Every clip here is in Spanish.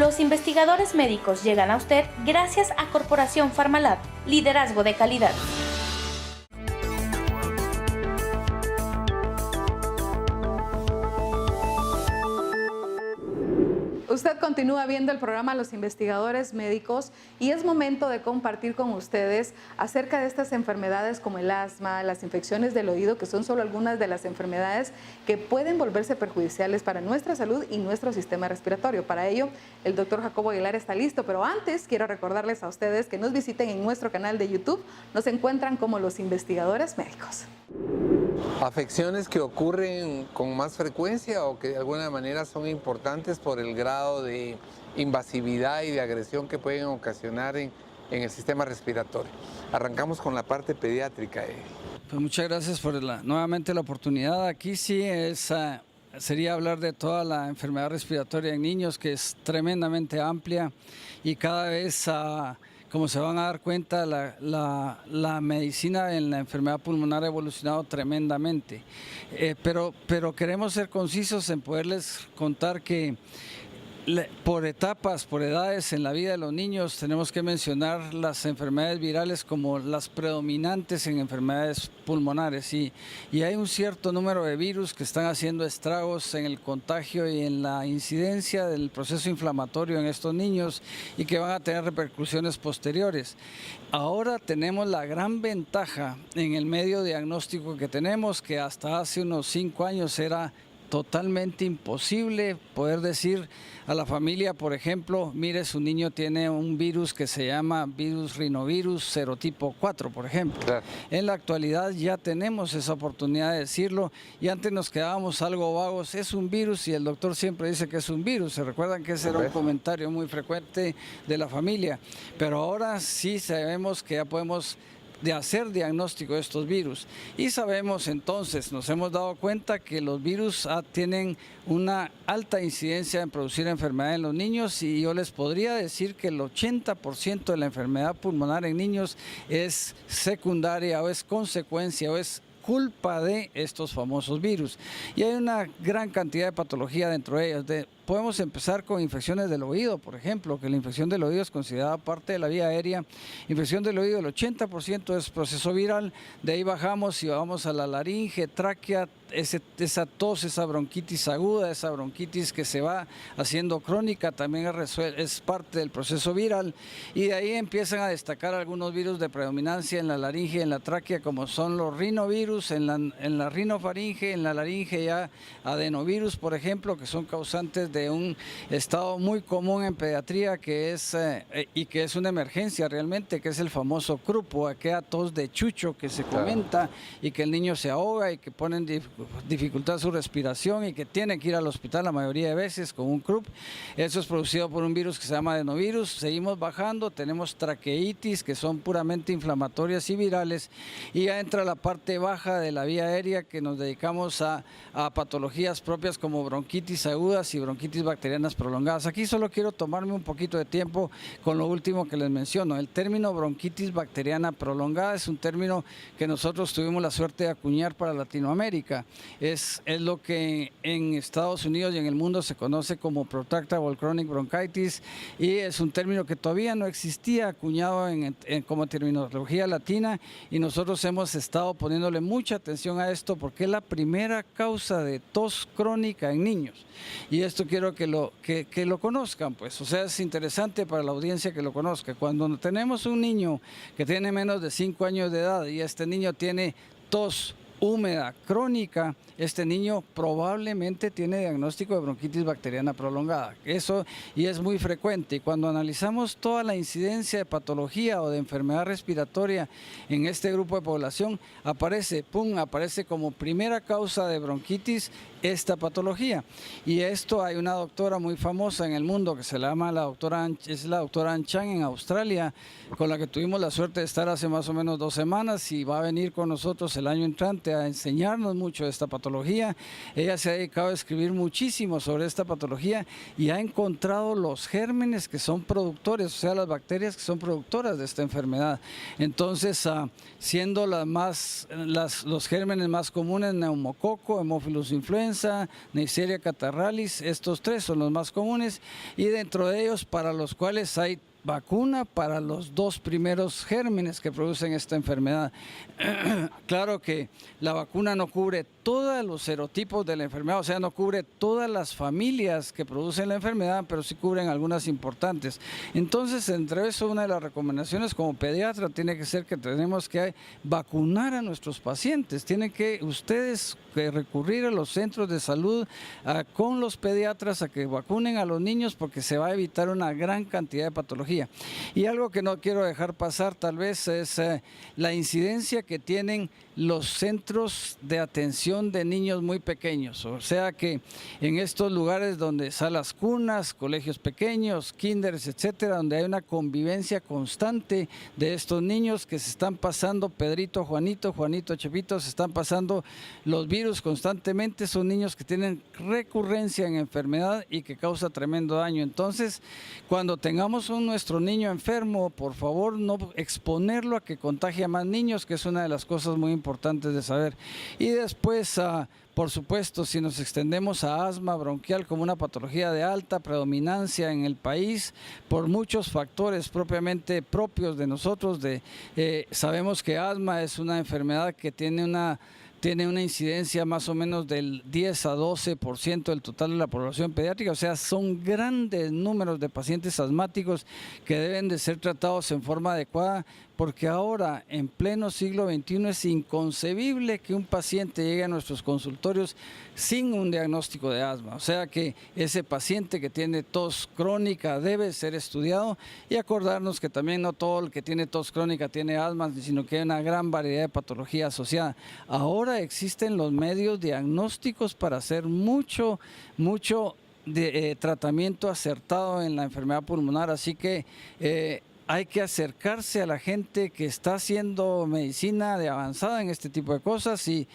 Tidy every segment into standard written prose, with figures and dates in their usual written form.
Los investigadores médicos llegan a usted gracias a Corporación Pharmalab, liderazgo de calidad. Usted continúa viendo el programa Los Investigadores Médicos y es momento de compartir con ustedes acerca de estas enfermedades como el asma, las infecciones del oído, que son solo algunas de las enfermedades que pueden volverse perjudiciales para nuestra salud y nuestro sistema respiratorio. Para ello, el doctor Jacobo Aguilar está listo, pero antes quiero recordarles a ustedes que nos visiten en nuestro canal de YouTube. Nos encuentran como Los Investigadores Médicos. Afecciones que ocurren con más frecuencia o que de alguna manera son importantes por el grado de invasividad y de agresión que pueden ocasionar en el sistema respiratorio. Arrancamos con la parte pediátrica. Pues muchas gracias por nuevamente la oportunidad. Aquí sí sería hablar de toda la enfermedad respiratoria en niños, que es tremendamente amplia y cada vez como se van a dar cuenta, la medicina en la enfermedad pulmonar ha evolucionado tremendamente. Pero queremos ser concisos en poderles contar que por etapas, por edades en la vida de los niños, tenemos que mencionar las enfermedades virales como las predominantes en enfermedades pulmonares y hay un cierto número de virus que están haciendo estragos en el contagio y en la incidencia del proceso inflamatorio en estos niños y que van a tener repercusiones posteriores. Ahora tenemos la gran ventaja en el medio diagnóstico que tenemos, que hasta hace unos 5 años era totalmente imposible poder decir a la familia, por ejemplo, mire, su niño tiene un virus que se llama virus rinovirus serotipo 4, por ejemplo. Claro. En la actualidad ya tenemos esa oportunidad de decirlo y antes nos quedábamos algo vagos, es un virus y el doctor siempre dice que es un virus. Se recuerdan que ese era un comentario muy frecuente de la familia, pero ahora sí sabemos que ya podemos hacer diagnóstico de estos virus y sabemos entonces, nos hemos dado cuenta que los virus tienen una alta incidencia en producir enfermedad en los niños y yo les podría decir que el 80% de la enfermedad pulmonar en niños es secundaria o es consecuencia o es culpa de estos famosos virus y hay una gran cantidad de patología dentro de ellas. Podemos empezar con infecciones del oído, por ejemplo, que la infección del oído es considerada parte de la vía aérea. Infección del oído, el 80% es proceso viral, de ahí bajamos y vamos a la laringe, tráquea, esa tos, esa bronquitis aguda, esa bronquitis que se va haciendo crónica, también es parte del proceso viral y de ahí empiezan a destacar algunos virus de predominancia en la laringe y en la tráquea, como son los rinovirus, en la rinofaringe, en la laringe ya adenovirus, por ejemplo, que son causantes de un estado muy común en pediatría que es una emergencia realmente, que es el famoso crup o aquella tos de chucho que se comenta y que el niño se ahoga y que ponen dificultad su respiración y que tiene que ir al hospital la mayoría de veces con un crup. Eso es producido por un virus que se llama adenovirus. Seguimos bajando, tenemos traqueitis que son puramente inflamatorias y virales y ya entra la parte baja de la vía aérea que nos dedicamos a patologías propias como bronquitis agudas y bronquitis bacterianas prolongadas. Aquí solo quiero tomarme un poquito de tiempo con lo último que les menciono. El término bronquitis bacteriana prolongada es un término que nosotros tuvimos la suerte de acuñar para Latinoamérica. Es lo que en Estados Unidos y en el mundo se conoce como protractable chronic bronchitis y es un término que todavía no existía acuñado como terminología latina y nosotros hemos estado poniéndole mucha atención a esto porque es la primera causa de tos crónica en niños y esto quiero que lo conozcan, pues, o sea, es interesante para la audiencia que lo conozca. Cuando tenemos un niño que tiene menos de 5 años de edad y este niño tiene tos húmeda crónica, este niño probablemente tiene diagnóstico de bronquitis bacteriana prolongada. Eso y es muy frecuente. Y cuando analizamos toda la incidencia de patología o de enfermedad respiratoria en este grupo de población, aparece como primera causa de bronquitis esta patología. Y esto hay una doctora muy famosa en el mundo que se llama la doctora Ann Chan en Australia, con la que tuvimos la suerte de estar hace más o menos 2 semanas y va a venir con nosotros el año entrante realmente a enseñarnos mucho de esta patología. Ella se ha dedicado a escribir muchísimo sobre esta patología y ha encontrado los gérmenes que son productores, o sea, las bacterias que son productoras de esta enfermedad. Entonces, siendo los gérmenes más comunes, neumococo, Haemophilus influenza, Neisseria catarrhalis, estos 3 son los más comunes, y dentro de ellos para los cuales hay vacuna para los 2 primeros gérmenes que producen esta enfermedad. Claro que la vacuna no cubre todos los serotipos de la enfermedad, o sea, no cubre todas las familias que producen la enfermedad, pero sí cubren algunas importantes. Entonces, entre eso, una de las recomendaciones como pediatra tiene que ser que tenemos que vacunar a nuestros pacientes. Tienen que ustedes recurrir a los centros de salud con los pediatras a que vacunen a los niños, porque se va a evitar una gran cantidad de patología. Y algo que no quiero dejar pasar tal vez es la incidencia que tienen los centros de atención de niños muy pequeños, o sea que en estos lugares donde salas cunas, colegios pequeños, kinders, etcétera, donde hay una convivencia constante de estos niños que se están pasando, Pedrito, Juanito, Chepito, se están pasando los virus constantemente, son niños que tienen recurrencia en enfermedad y que causa tremendo daño. Entonces, cuando tengamos nuestro niño enfermo, por favor no exponerlo a que contagie a más niños, que es una de las cosas muy importantes de saber. Y después, por supuesto, si nos extendemos a asma bronquial como una patología de alta predominancia en el país, por muchos factores propiamente propios de nosotros, sabemos que asma es una enfermedad que tiene una incidencia más o menos del 10 a 12% del total de la población pediátrica, o sea, son grandes números de pacientes asmáticos que deben de ser tratados en forma adecuada, porque ahora, en pleno siglo XXI, es inconcebible que un paciente llegue a nuestros consultorios sin un diagnóstico de asma. O sea que ese paciente que tiene tos crónica debe ser estudiado, y acordarnos que también no todo el que tiene tos crónica tiene asma, sino que hay una gran variedad de patología asociada. Ahora existen los medios diagnósticos para hacer mucho tratamiento acertado en la enfermedad pulmonar, así que hay que acercarse a la gente que está haciendo medicina de avanzada en este tipo de cosas y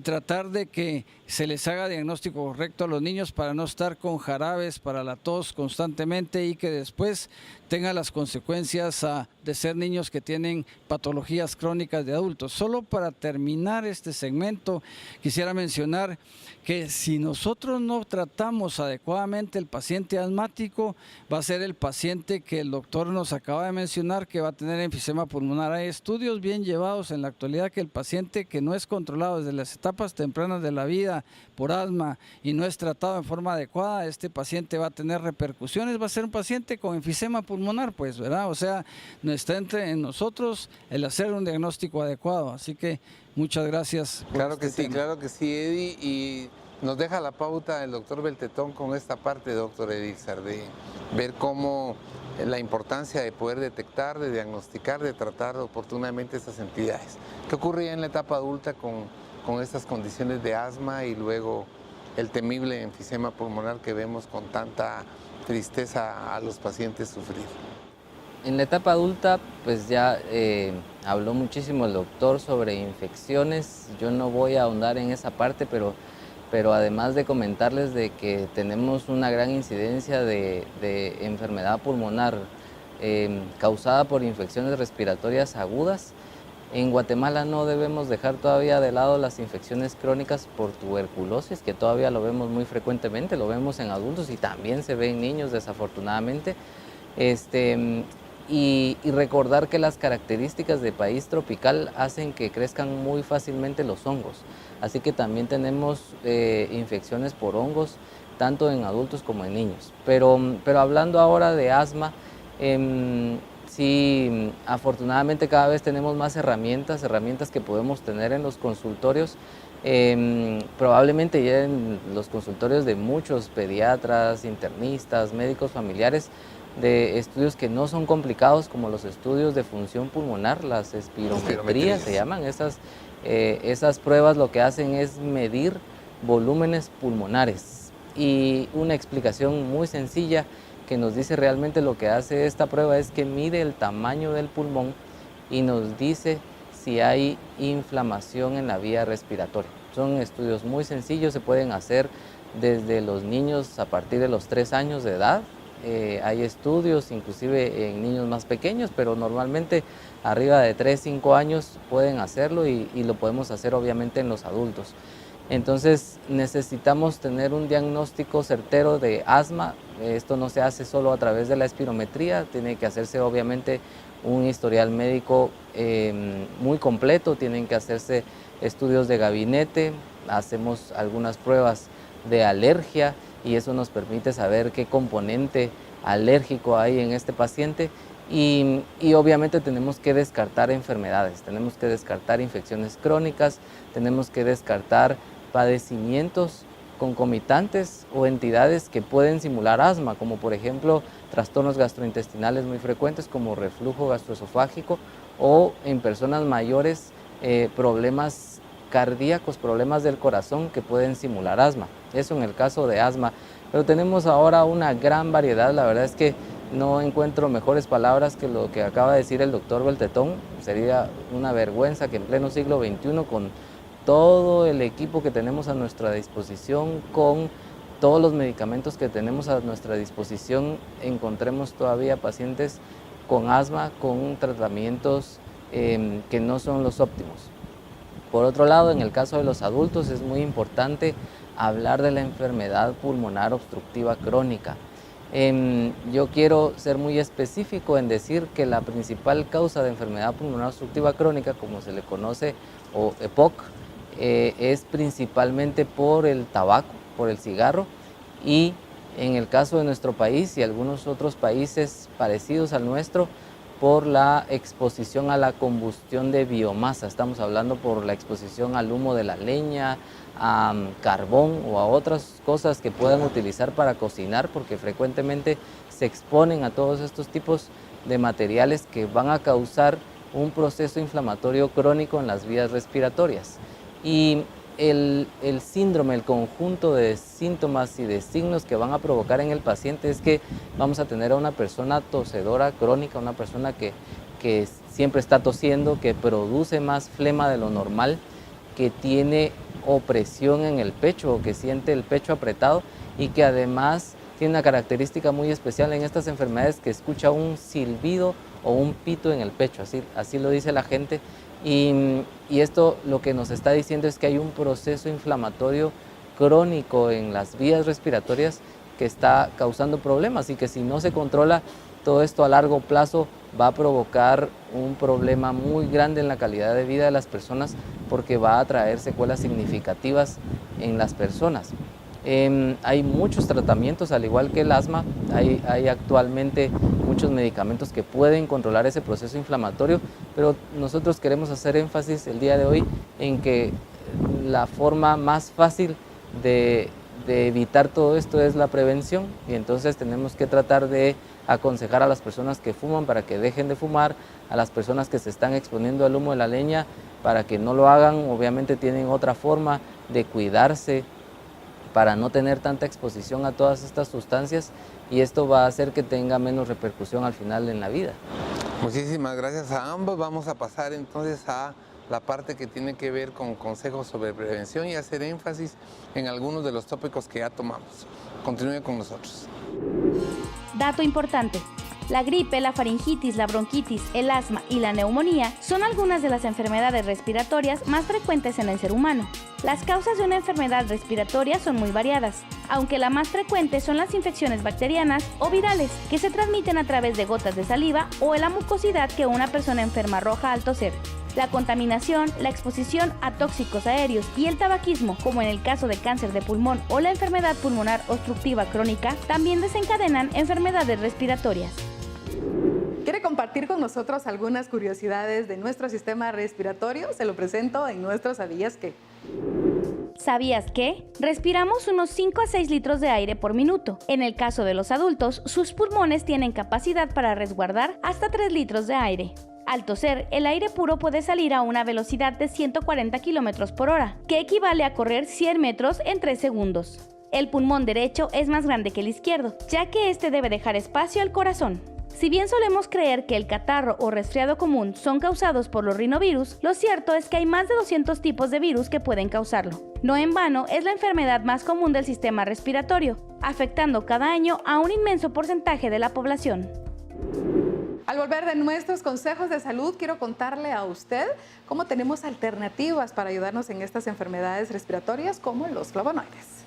tratar de que se les haga diagnóstico correcto a los niños para no estar con jarabes para la tos constantemente y que después tenga las consecuencias de ser niños que tienen patologías crónicas de adultos. Solo para terminar este segmento, quisiera mencionar que si nosotros no tratamos adecuadamente el paciente asmático, va a ser el paciente que el doctor nos acaba de mencionar que va a tener enfisema pulmonar. Hay estudios bien llevados en la actualidad que el paciente que no es controlado desde las etapas tempranas de la vida por asma y no es tratado en forma adecuada, este paciente va a tener repercusiones, va a ser un paciente con enfisema pulmonar, pues, ¿verdad? O sea, no está en nosotros el hacer un diagnóstico adecuado, así que muchas gracias. Claro que sí, Eddie, y nos deja la pauta el doctor Beltetón con esta parte, doctor Elixir, de ver cómo la importancia de poder detectar, de diagnosticar, de tratar oportunamente estas entidades. ¿Qué ocurre ya en la etapa adulta con estas condiciones de asma y luego el temible enfisema pulmonar que vemos con tanta tristeza a los pacientes sufrir? En la etapa adulta, pues ya habló muchísimo el doctor sobre infecciones. Yo no voy a ahondar en esa parte, pero además de comentarles de que tenemos una gran incidencia de enfermedad pulmonar causada por infecciones respiratorias agudas, en Guatemala no debemos dejar todavía de lado las infecciones crónicas por tuberculosis, que todavía lo vemos muy frecuentemente, lo vemos en adultos y también se ve en niños, desafortunadamente. Y recordar que las características de país tropical hacen que crezcan muy fácilmente los hongos. Así que también tenemos infecciones por hongos, tanto en adultos como en niños. Pero hablando ahora de asma, sí, afortunadamente cada vez tenemos más herramientas que podemos tener en los consultorios. Probablemente ya en los consultorios de muchos pediatras, internistas, médicos familiares, de estudios que no son complicados, como los estudios de función pulmonar, las espirometrías se llaman. Esas pruebas lo que hacen es medir volúmenes pulmonares, y una explicación muy sencilla que nos dice realmente lo que hace esta prueba es que mide el tamaño del pulmón y nos dice si hay inflamación en la vía respiratoria. Son estudios muy sencillos, se pueden hacer desde los niños a partir de los 3 años de edad. Hay estudios inclusive en niños más pequeños, pero normalmente arriba de 3, 5 años pueden hacerlo y lo podemos hacer obviamente en los adultos. Entonces necesitamos tener un diagnóstico certero de asma. Esto no se hace solo a través de la espirometría, tiene que hacerse obviamente un historial médico muy completo, tienen que hacerse estudios de gabinete, hacemos algunas pruebas de alergia y eso nos permite saber qué componente alérgico hay en este paciente y obviamente tenemos que descartar enfermedades, tenemos que descartar infecciones crónicas, tenemos que descartar padecimientos concomitantes o entidades que pueden simular asma, como por ejemplo trastornos gastrointestinales muy frecuentes como reflujo gastroesofágico o en personas mayores problemas cardíacos, problemas del corazón que pueden simular asma. Eso en el caso de asma. Pero tenemos ahora una gran variedad, la verdad es que no encuentro mejores palabras que lo que acaba de decir el doctor Beltetón. Sería una vergüenza que en pleno siglo XXI, con todo el equipo que tenemos a nuestra disposición, con todos los medicamentos que tenemos a nuestra disposición, encontremos todavía pacientes con asma, con tratamientos que no son los óptimos. Por otro lado, en el caso de los adultos es muy importante hablar de la enfermedad pulmonar obstructiva crónica. Yo quiero ser muy específico en decir que la principal causa de enfermedad pulmonar obstructiva crónica, como se le conoce, o EPOC, es principalmente por el tabaco, por el cigarro, y en el caso de nuestro país y algunos otros países parecidos al nuestro, por la exposición a la combustión de biomasa. Estamos hablando por la exposición al humo de la leña, a carbón o a otras cosas que puedan utilizar para cocinar, porque frecuentemente se exponen a todos estos tipos de materiales que van a causar un proceso inflamatorio crónico en las vías respiratorias. Y el síndrome, el conjunto de síntomas y de signos que van a provocar en el paciente es que vamos a tener a una persona tosedora crónica, una persona que siempre está tosiendo, que produce más flema de lo normal, que tiene opresión en el pecho o que siente el pecho apretado y que además tiene una característica muy especial en estas enfermedades, que escucha un silbido o un pito en el pecho, así lo dice la gente. Y esto lo que nos está diciendo es que hay un proceso inflamatorio crónico en las vías respiratorias que está causando problemas y que si no se controla, todo esto a largo plazo va a provocar un problema muy grande en la calidad de vida de las personas, porque va a traer secuelas significativas en las personas. Hay muchos tratamientos, al igual que el asma, hay actualmente muchos medicamentos que pueden controlar ese proceso inflamatorio, pero nosotros queremos hacer énfasis el día de hoy en que la forma más fácil de evitar todo esto es la prevención, y entonces tenemos que tratar de aconsejar a las personas que fuman para que dejen de fumar, a las personas que se están exponiendo al humo de la leña para que no lo hagan. Obviamente tienen otra forma de cuidarse para no tener tanta exposición a todas estas sustancias, y esto va a hacer que tenga menos repercusión al final en la vida. Muchísimas gracias a ambos. Vamos a pasar entonces a la parte que tiene que ver con consejos sobre prevención y hacer énfasis en algunos de los tópicos que ya tomamos. Continúe con nosotros. Dato importante. La gripe, la faringitis, la bronquitis, el asma y la neumonía son algunas de las enfermedades respiratorias más frecuentes en el ser humano. Las causas de una enfermedad respiratoria son muy variadas, aunque la más frecuente son las infecciones bacterianas o virales, que se transmiten a través de gotas de saliva o en la mucosidad que una persona enferma arroja al toser. La contaminación, la exposición a tóxicos aéreos y el tabaquismo, como en el caso de cáncer de pulmón o la enfermedad pulmonar obstructiva crónica, también desencadenan enfermedades respiratorias. ¿Quiere compartir con nosotros algunas curiosidades de nuestro sistema respiratorio? Se lo presento en nuestro ¿Sabías qué? ¿Sabías que? Respiramos unos 5 a 6 litros de aire por minuto. En el caso de los adultos, sus pulmones tienen capacidad para resguardar hasta 3 litros de aire. Al toser, el aire puro puede salir a una velocidad de 140 km por hora, que equivale a correr 100 metros en 3 segundos. El pulmón derecho es más grande que el izquierdo, ya que este debe dejar espacio al corazón. Si bien solemos creer que el catarro o resfriado común son causados por los rinovirus, lo cierto es que hay más de 200 tipos de virus que pueden causarlo. No en vano, es la enfermedad más común del sistema respiratorio, afectando cada año a un inmenso porcentaje de la población. Al volver de nuestros consejos de salud, quiero contarle a usted cómo tenemos alternativas para ayudarnos en estas enfermedades respiratorias como los flavonoides.